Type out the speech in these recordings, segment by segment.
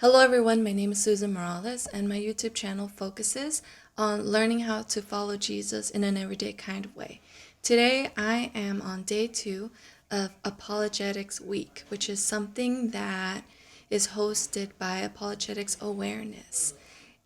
Hello everyone, my name is Susan Morales and my YouTube channel focuses on learning how to follow Jesus in an everyday kind of way. Today I am on day 2 of Apologetics Week, which is something that is hosted by Apologetics Awareness.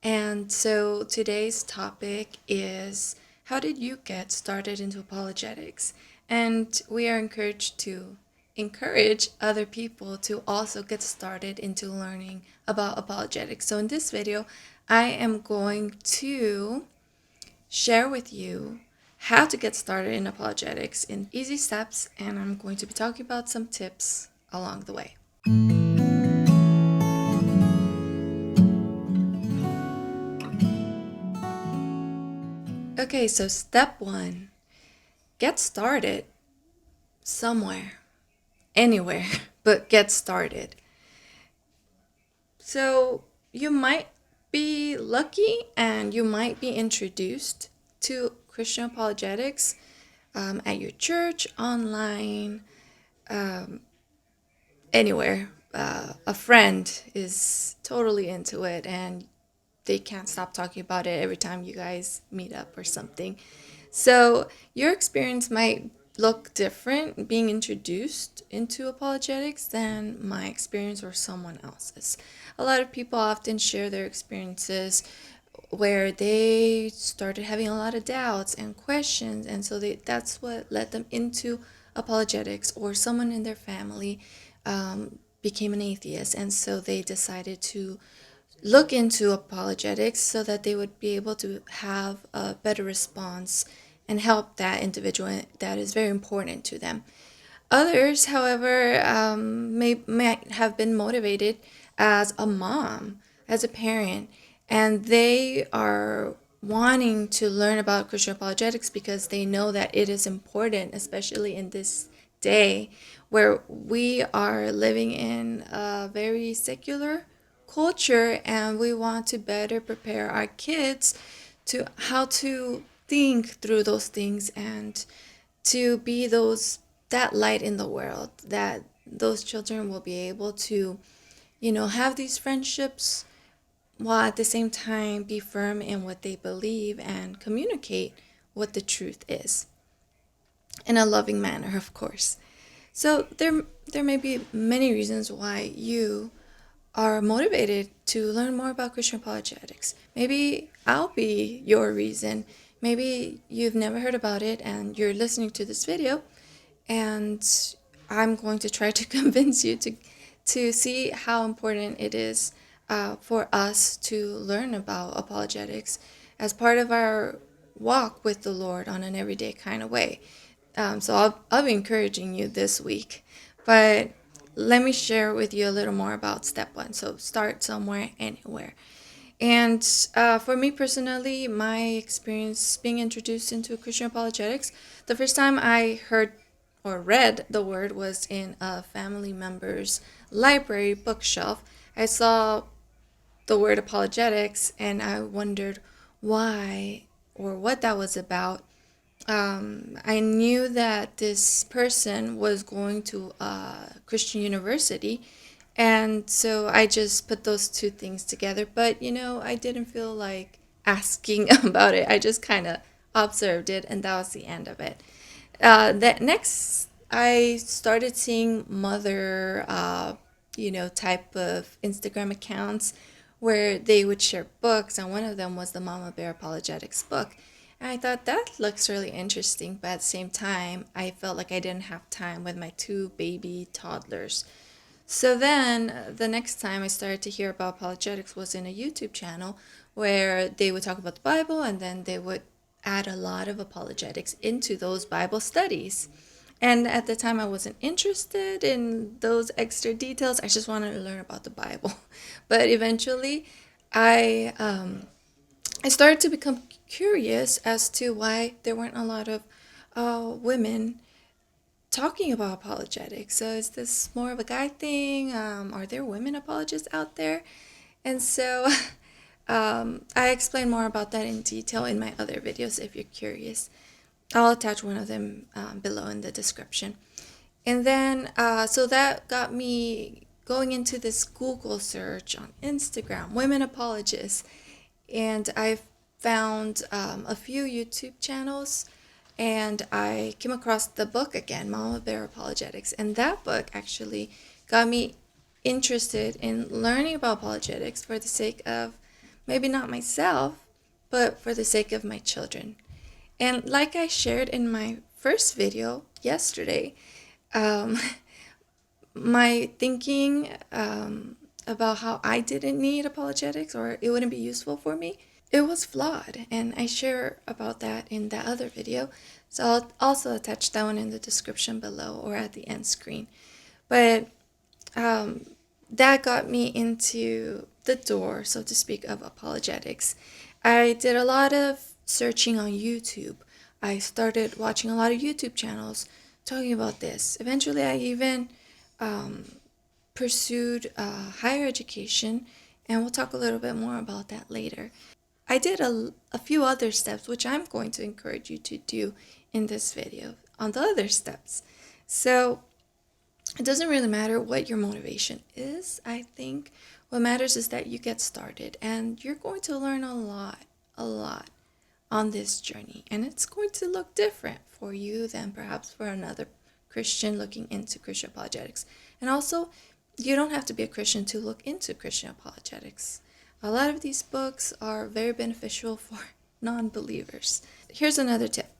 And so today's topic is, how did you get started into apologetics? And we are encouraged to encourage other people to also get started into learning about apologetics. So in this video, I am going to share with you how to get started in apologetics in easy steps, and I'm going to be talking about some tips along the way. Okay, so step 1, get started somewhere, anywhere, but get started. So you might be lucky and you might be introduced to Christian apologetics at your church, online, anywhere. A friend is totally into it and they can't stop talking about it every time you guys meet up or something. So your experience might look different being introduced into apologetics than my experience or someone else's. A lot of people often share their experiences where they started having a lot of doubts and questions, and so that's what led them into apologetics, or someone in their family became an atheist, and so they decided to look into apologetics so that they would be able to have a better response and help that individual that is very important to them. Others, however, might have been motivated as a mom, as a parent, and they are wanting to learn about Christian apologetics because they know that it is important, especially in this day where we are living in a very secular culture, and we want to better prepare our kids to how to think through those things and to be that light in the world, that those children will be able to have these friendships while at the same time be firm in what they believe and communicate what the truth is in a loving manner, of course. So there may be many reasons why you are motivated to learn more about Christian apologetics. Maybe I'll be your reason. Maybe you've never heard about it and you're listening to this video, and I'm going to try to convince you to see how important it is for us to learn about apologetics as part of our walk with the Lord on an everyday kind of way. So I'll be encouraging you this week. But let me share with you a little more about step 1. So start somewhere, anywhere. And for me personally, my experience being introduced into Christian apologetics, the first time I heard or read the word was in a family member's library bookshelf. I saw the word apologetics and I wondered why or what that was about. I knew that this person was going to a Christian university, and so I just put those two things together. But, I didn't feel like asking about it. I just kind of observed it, and that was the end of it. That next, I started seeing mother, type of Instagram accounts where they would share books, and one of them was the Mama Bear Apologetics book. And I thought that looks really interesting, but at the same time, I felt like I didn't have time with my 2 baby toddlers. So then the next time I started to hear about apologetics was in a YouTube channel where they would talk about the Bible and then they would add a lot of apologetics into those Bible studies. And at the time I wasn't interested in those extra details. I just wanted to learn about the Bible. But eventually I started to become curious as to why there weren't a lot of women talking about apologetics. So is this more of a guy thing? Are there women apologists out there? And so I explain more about that in detail in my other videos if you're curious. I'll attach one of them below in the description. And then, so that got me going into this Google search on Instagram, women apologists, and I found a few YouTube channels, and I came across the book again, Mama Bear Apologetics, and that book actually got me interested in learning about apologetics for the sake of maybe not myself, but for the sake of my children. And like I shared in my first video yesterday, um, my thinking about how I didn't need apologetics or it wouldn't be useful for me, it was flawed. And I share about that in that other video. So I'll also attach that one in the description below or at the end screen. But that got me into the door, so to speak, of apologetics. I did a lot of searching on YouTube. I started watching a lot of YouTube channels talking about this. Eventually, I even pursued higher education, and we'll talk a little bit more about that later. I did a few other steps, which I'm going to encourage you to do in this video on the other steps. So it doesn't really matter what your motivation is. I think what matters is that you get started, and you're going to learn a lot on this journey, and it's going to look different for you than perhaps for another Christian looking into Christian apologetics. And also, you don't have to be a Christian to look into Christian apologetics. A lot of these books are very beneficial for non-believers. Here's another tip.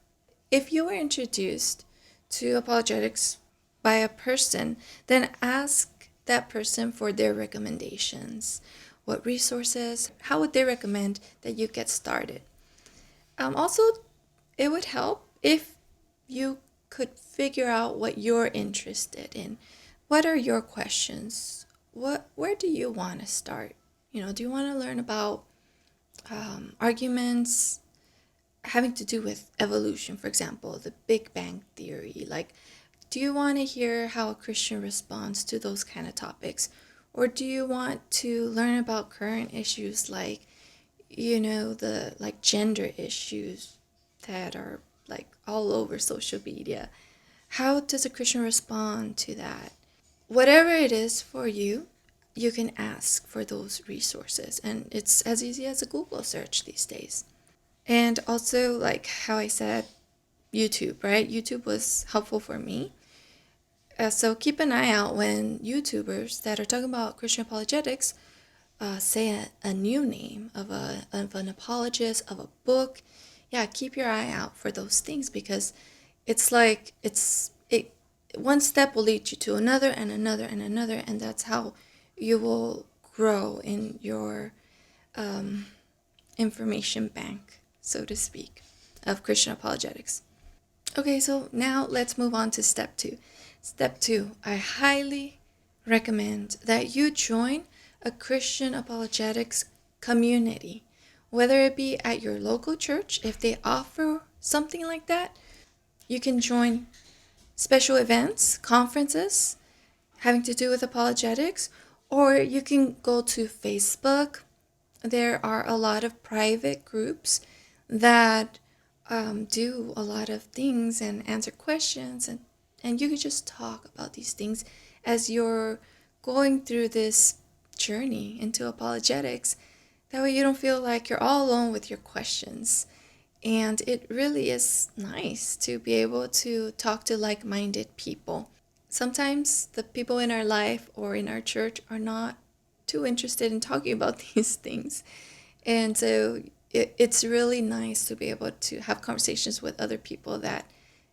If you were introduced to apologetics by a person, then ask that person for their recommendations. What resources, how would they recommend that you get started? Also, it would help if you could figure out what you're interested in. What are your questions? Where do you want to start? Do you want to learn about arguments having to do with evolution, for example, the Big Bang Theory? Like, do you want to hear how a Christian responds to those kind of topics? Or do you want to learn about current issues like, the like gender issues that are like all over social media? How does a Christian respond to that? Whatever it is for you, you can ask for those resources, and it's as easy as a Google search these days. And also, like how I said, YouTube, right? YouTube was helpful for me. So keep an eye out when YouTubers that are talking about Christian apologetics say a new name of an apologist, of a book. Yeah, keep your eye out for those things, because it's like one step will lead you to another and another and another, and that's how you will grow in your information bank, so to speak, of Christian apologetics. Okay, so now let's move on to step 2. Step 2, I highly recommend that you join a Christian apologetics community, whether it be at your local church, if they offer something like that. You can join special events, conferences having to do with apologetics, or you can go to Facebook. There are a lot of private groups that do a lot of things and answer questions, and you can just talk about these things as you're going through this journey into apologetics. That way you don't feel like you're all alone with your questions. And it really is nice to be able to talk to like-minded people. Sometimes the people in our life or in our church are not too interested in talking about these things. And so it's really nice to be able to have conversations with other people that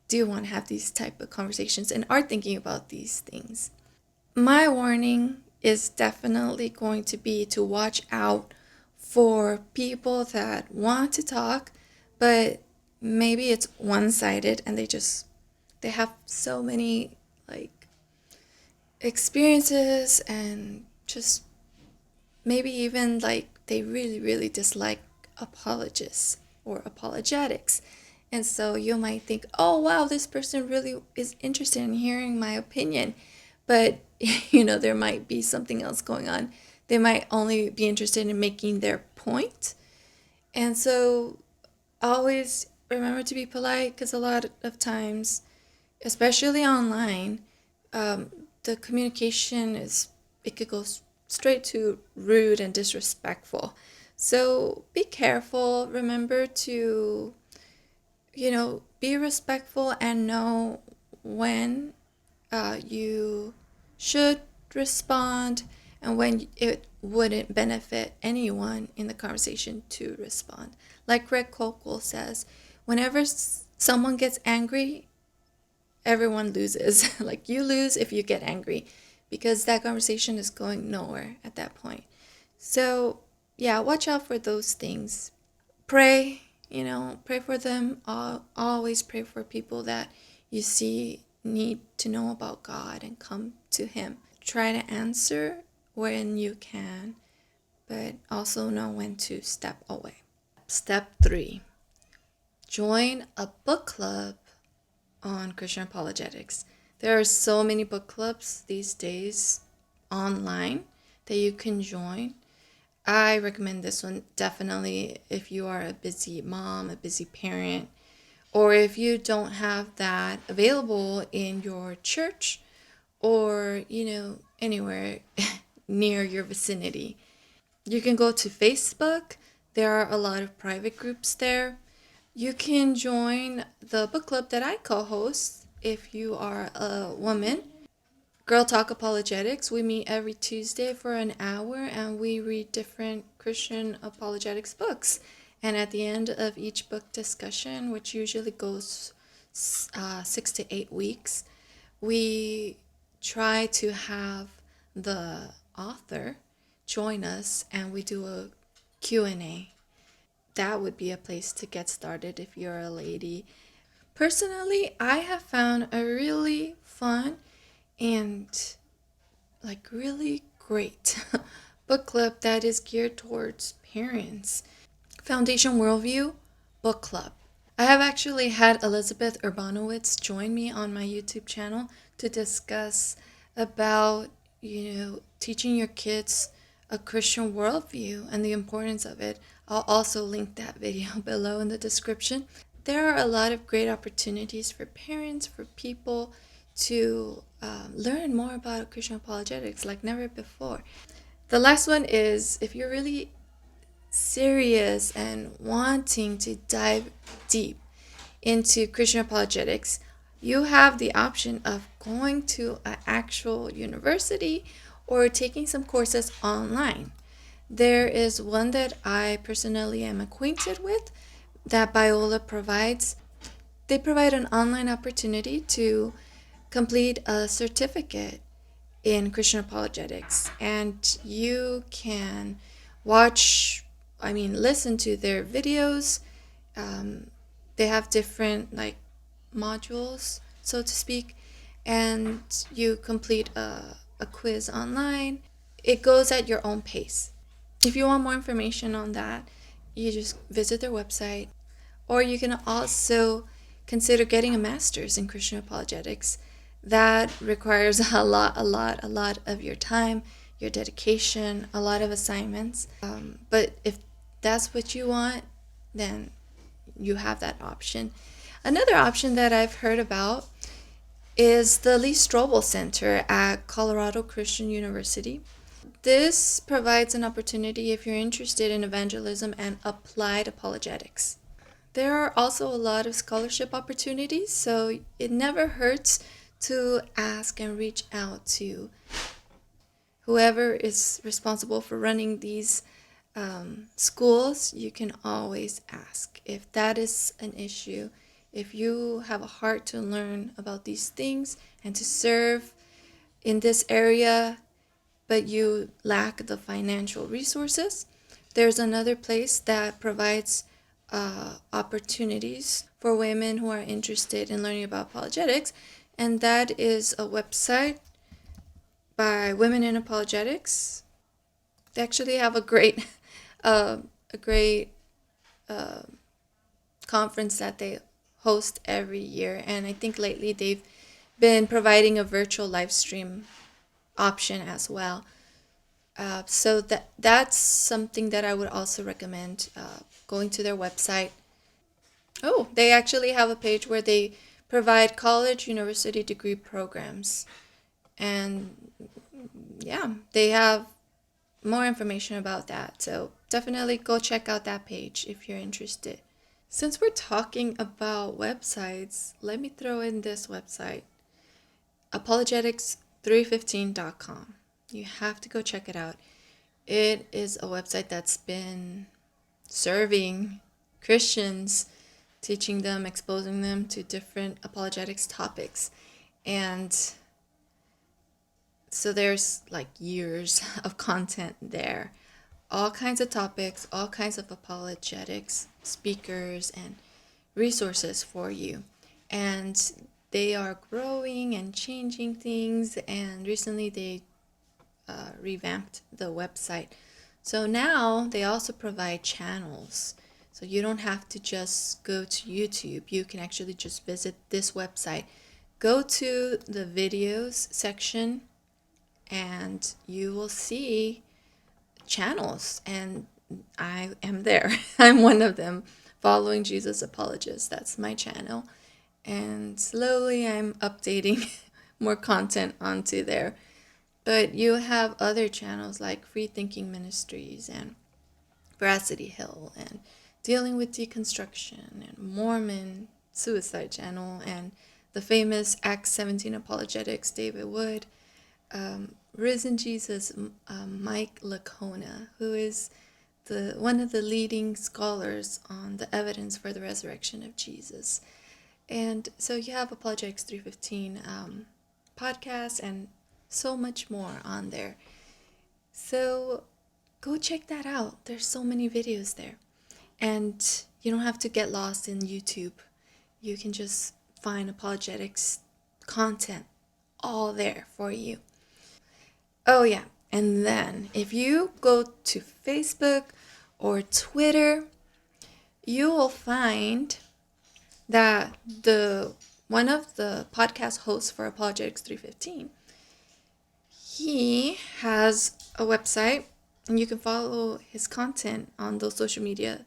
do want to have these type of conversations and are thinking about these things. My warning is definitely going to be to watch out for people that want to talk, but maybe it's one-sided and they have so many like experiences, and just maybe even like they really, really dislike apologists or apologetics. And so you might think, oh wow, this person really is interested in hearing my opinion. But there might be something else going on. They might only be interested in making their point. And so always remember to be polite, because a lot of times, especially online, the communication is it could go straight to rude and disrespectful. So be careful. Remember to, be respectful and know when you should respond and when it wouldn't benefit anyone in the conversation to respond. Like Greg Koukl says, whenever someone gets angry, everyone loses. Like you lose if you get angry because that conversation is going nowhere at that point. So, yeah, watch out for those things. Pray, pray for them. Always pray for people that you see need to know about God and come to Him. Try to answer when you can, but also know when to step away. Step 3, join a book club on Christian apologetics. There are so many book clubs these days online that you can join. I recommend this one definitely if you are a busy mom, a busy parent, or if you don't have that available in your church or, anywhere near your vicinity. You can go to Facebook. There are a lot of private groups there. You can join the book club that I co-host if you are a woman. Girl Talk Apologetics. We meet every Tuesday for an hour and we read different Christian apologetics books. And at the end of each book discussion, which usually goes 6 to 8 weeks, we try to have the author join us and we do a Q&A. That would be a place to get started if you're a lady. Personally, I have found a really fun and really great book club that is geared towards parents. Foundation Worldview Book Club. I have actually had Elizabeth Urbanowicz join me on my YouTube channel to discuss about, teaching your kids a Christian worldview and the importance of it. I'll also link that video below in the description. There are a lot of great opportunities for parents, for people to learn more about Christian apologetics like never before. The last one is if you're really serious and wanting to dive deep into Christian apologetics, you have the option of going to an actual university or taking some courses online. There is one that I personally am acquainted with that Biola provides. They provide an online opportunity to complete a certificate in Christian apologetics, and you can listen to their videos. They have different modules, so to speak, and you complete a quiz online. It goes at your own pace. If you want more information on that, you just visit their website, or you can also consider getting a master's in Christian apologetics. That requires a lot of your time, your dedication, a lot of assignments. But if that's what you want, then you have that option. Another option that I've heard about is the Lee Strobel Center at Colorado Christian University. This provides an opportunity if you're interested in evangelism and applied apologetics. There are also a lot of scholarship opportunities, so it never hurts to ask and reach out to whoever is responsible for running these schools. You can always ask if that is an issue. If you have a heart to learn about these things and to serve in this area, but you lack the financial resources, there's another place that provides opportunities for women who are interested in learning about apologetics, and that is a website by Women in Apologetics. They actually have a great conference that they host every year, and I think lately they've been providing a virtual live stream option as well. So that's something that I would also recommend, going to their website. Oh, they actually have a page where they provide college, university degree programs. And yeah, they have more information about that. So definitely go check out that page if you're interested. Since we're talking about websites, let me throw in this website, apologetics315.com. You have to go check it out. It is a website that's been serving Christians, teaching them, exposing them to different apologetics topics. And so there's like years of content there. All kinds of topics, all kinds of apologetics, speakers, and resources for you. And they are growing and changing things. And recently they revamped the website. So now they also provide channels. So you don't have to just go to YouTube. You can actually just visit this website. Go to the videos section and you will see channels. And I am there. I'm one of them. Following Jesus Apologists. That's my channel. And slowly I'm updating more content onto there. But you have other channels like Free Thinking Ministries and Veracity Hill and Dealing with Deconstruction and Mormon Suicide Channel and the famous Acts 17 Apologetics, David Wood, Risen Jesus, Mike Lacona, who is one of the leading scholars on the evidence for the resurrection of Jesus. And so you have Apologetics 315 podcast and so much more on there. So go check that out. There's so many videos there. And you don't have to get lost in YouTube. You can just find apologetics content all there for you. Oh yeah, and then if you go to Facebook or Twitter, you will find that one of the podcast hosts for Apologetics 315, he has a website and you can follow his content on those social media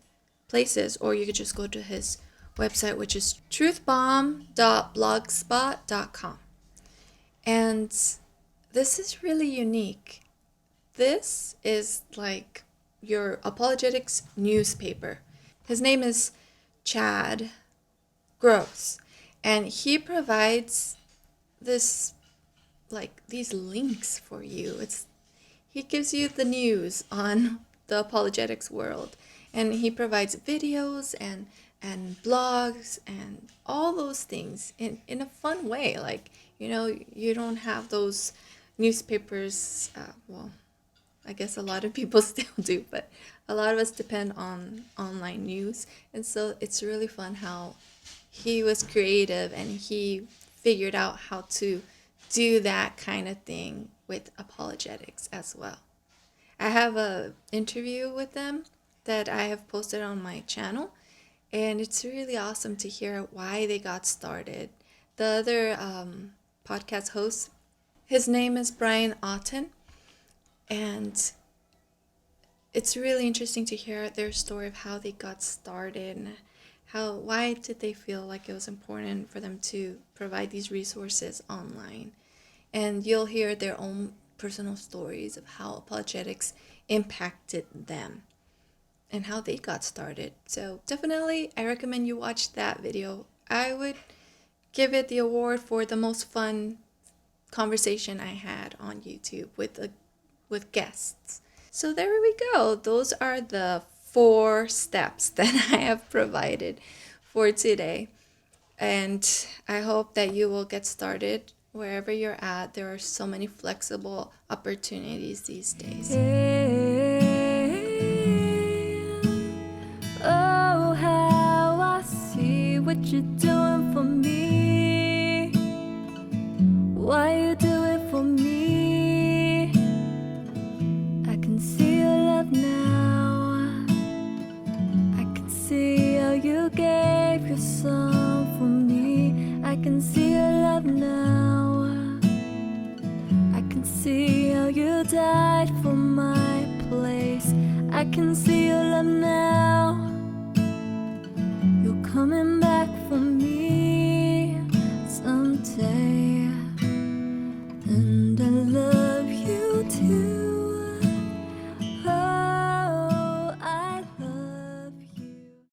places, or you could just go to his website, which is truthbomb.blogspot.com. And this is really unique. This is like your apologetics newspaper. His name is Chad Gross, and he provides these links for you. He gives you the news on the apologetics world, and he provides videos and blogs and all those things in a fun way. Like, you don't have those newspapers. I guess a lot of people still do, but a lot of us depend on online news. And so it's really fun how he was creative and he figured out how to do that kind of thing with apologetics as well. I have an interview with them that I have posted on my channel, and it's really awesome to hear why they got started. The other podcast host, his name is Brian Auten, and it's really interesting to hear their story of how they got started and why did they feel like it was important for them to provide these resources online. And you'll hear their own personal stories of how apologetics impacted them and how they got started. So definitely, I recommend you watch that video. I would give it the award for the most fun conversation I had on YouTube with guests. So there we go. Those are the 4 steps that I have provided for today. And I hope that you will get started wherever you're at. There are so many flexible opportunities these days. Oh, how I see what you're doing for me. Why you do it for me? I can see your love now. I can see how you gave your son for me. I can see your love now. I can see how you died for my place. I can see your love now. You're coming back for me someday.